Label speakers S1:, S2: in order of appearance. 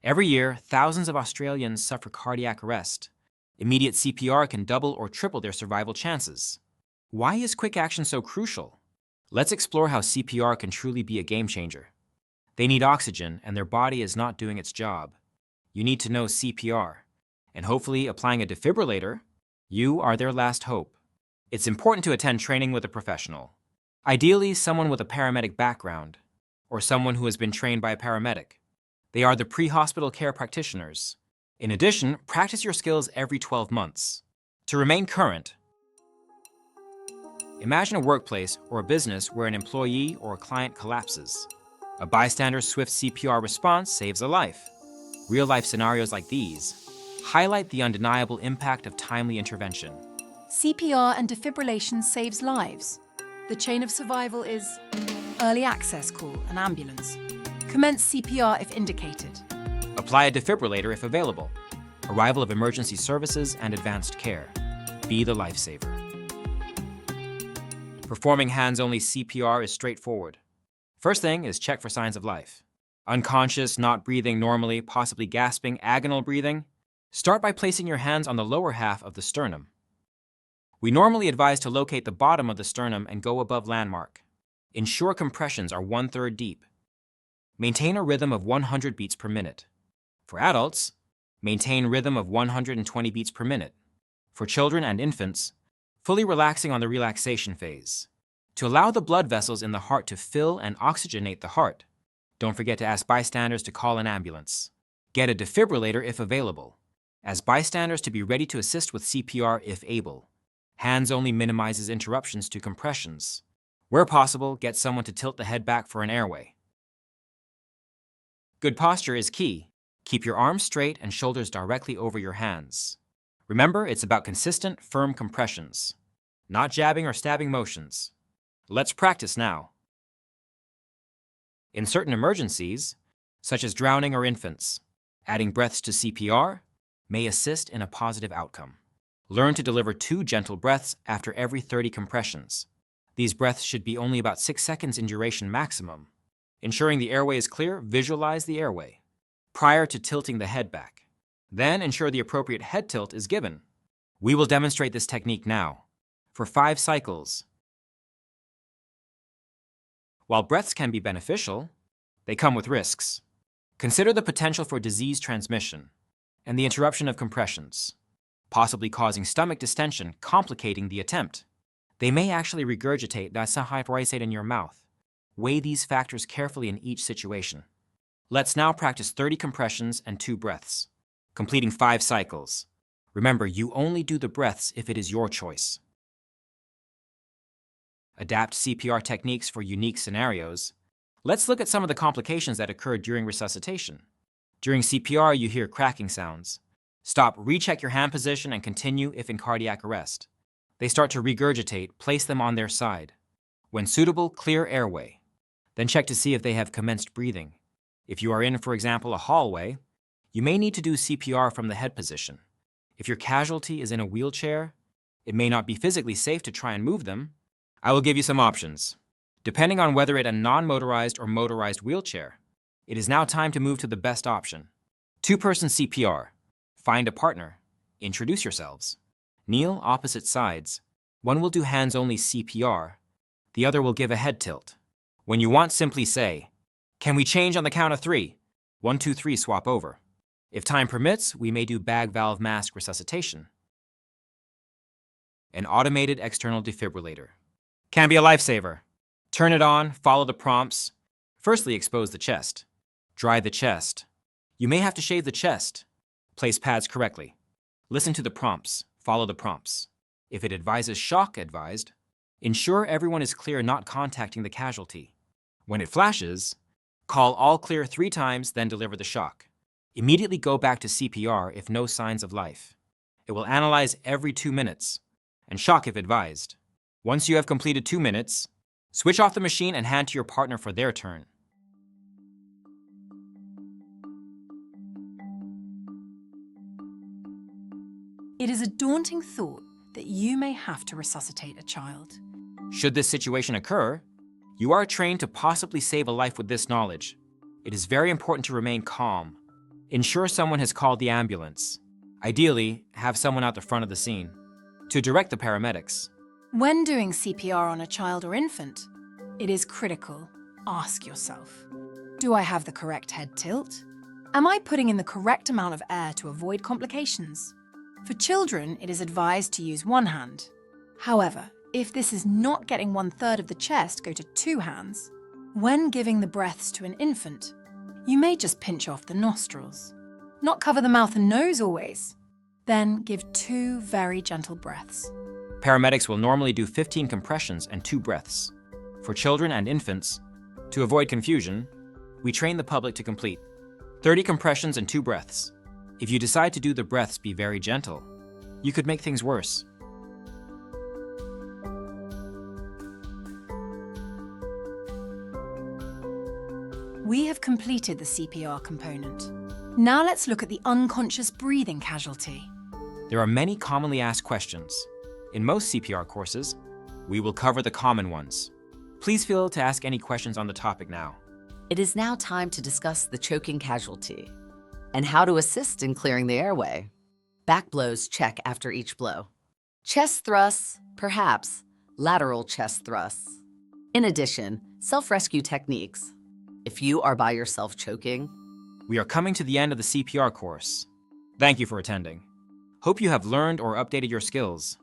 S1: Every year, thousands of Australians suffer cardiac arrest. Immediate CPR can double or triple their survival chances. Why is quick action so crucial? Let's explore how CPR can truly be a game changer. They need oxygen, and their body is not doing its job. You need to know CPR, and hopefully applying a defibrillator, you are their last hope. It's important to attend training with a professional. Ideally, someone with a paramedic background, or someone who has been trained by a paramedic. They are the pre-hospital care practitioners. In addition, practice your skills every 12 months. To remain current, imagine a workplace or a business where an employee or a client collapses. A bystander's swift CPR response saves a life. Real-life scenarios like these highlight the undeniable impact of timely intervention.
S2: CPR and defibrillation saves lives. The chain of survival is early access call an ambulance. Commence CPR if indicated.
S1: Apply a defibrillator if available. Arrival of emergency services and advanced care. Be the lifesaver. Performing hands-only CPR is straightforward. First thing is check for signs of life. Unconscious, not breathing normally, possibly gasping, agonal breathing? Start by placing your hands on the lower half of the sternum. We normally advise to locate the bottom of the sternum and go above landmark. Ensure compressions are 1/3 deep. Maintain a rhythm of 100 beats per minute. For adults, maintain rhythm of 120 beats per minute. For children and infants, fully relaxing on the relaxation phase. To allow the blood vessels in the heart to fill and oxygenate the heart, don't forget to ask bystanders to call an ambulance. Get a defibrillator if available. Ask bystanders to be ready to assist with CPR if able. Hands only minimizes interruptions to compressions. Where possible, get someone to tilt the head back for an airway. Good posture is key. Keep your arms straight and shoulders directly over your hands. Remember, it's about consistent, firm compressions, not jabbing or stabbing motions. Let's practice now. In certain emergencies, such as drowning or infants, adding breaths to CPR may assist in a positive outcome. Learn to deliver 2 gentle breaths after every 30 compressions. These breaths should be only about 6 seconds in duration maximum. Ensuring the airway is clear, visualize the airway prior to tilting the head back. Then ensure the appropriate head tilt is given. We will demonstrate this technique now for 5 cycles. While breaths can be beneficial, they come with risks. Consider the potential for disease transmission and the interruption of compressions, possibly causing stomach distension, complicating the attempt. They may actually regurgitate disahydrate in your mouth. Weigh these factors carefully in each situation. Let's now practice 30 compressions and 2 breaths, completing 5 cycles. Remember, you only do the breaths if it is your choice. Adapt CPR techniques for unique scenarios. Let's look at some of the complications that occur during resuscitation. During CPR, you hear cracking sounds. Stop, recheck your hand position, and continue if in cardiac arrest. They start to regurgitate, place them on their side. When suitable, clear airway. Then check to see if they have commenced breathing. If you are in, for example, a hallway, you may need to do CPR from the head position. If your casualty is in a wheelchair, it may not be physically safe to try and move them. I will give you some options. Depending on whether it's a non-motorized or motorized wheelchair, it is now time to move to the best option. 2-person CPR. Find a partner. Introduce yourselves. Kneel opposite sides. One will do hands-only CPR. The other will give a head tilt. When you want, simply say, "Can we change on the count of 3? 1, 2, 3, swap over." If time permits, we may do bag valve mask resuscitation. An automated external defibrillator can be a lifesaver. Turn it on, follow the prompts. Firstly, expose the chest. Dry the chest. You may have to shave the chest. Place pads correctly. Listen to the prompts. Follow the prompts. If it advises shock advised, ensure everyone is clear not contacting the casualty. When it flashes, call all clear 3 times, then deliver the shock. Immediately go back to CPR if no signs of life. It will analyze every 2 minutes and shock if advised. Once you have completed 2 minutes, switch off the machine and hand to your partner for their turn.
S2: It is a daunting thought that you may have to resuscitate a child.
S1: Should this situation occur, you are trained to possibly save a life with this knowledge. It is very important to remain calm. Ensure someone has called the ambulance. Ideally, have someone at the front of the scene to direct the paramedics.
S2: When doing CPR on a child or infant, it is critical. Ask yourself, do I have the correct head tilt? Am I putting in the correct amount of air to avoid complications? For children, it is advised to use one hand. However, if this is not getting 1/3 of the chest, go to 2 hands. When giving the breaths to an infant, you may just pinch off the nostrils. Not cover the mouth and nose always. Then give 2 very gentle breaths.
S1: Paramedics will normally do 15 compressions and 2 breaths. For children and infants, to avoid confusion, we train the public to complete 30 compressions and 2 breaths. If you decide to do the breaths be very gentle, you could make things worse.
S2: We have completed the CPR component. Now let's look at the unconscious breathing casualty.
S1: There are many commonly asked questions. In most CPR courses, we will cover the common ones. Please feel to ask any questions on the topic now.
S3: It is now time to discuss the choking casualty and how to assist in clearing the airway. Back blows check after each blow. Chest thrusts, perhaps lateral chest thrusts. In addition, self-rescue techniques. If you are by yourself choking,
S1: We are coming to the end of the CPR course. Thank you for attending. Hope you have learned or updated your skills.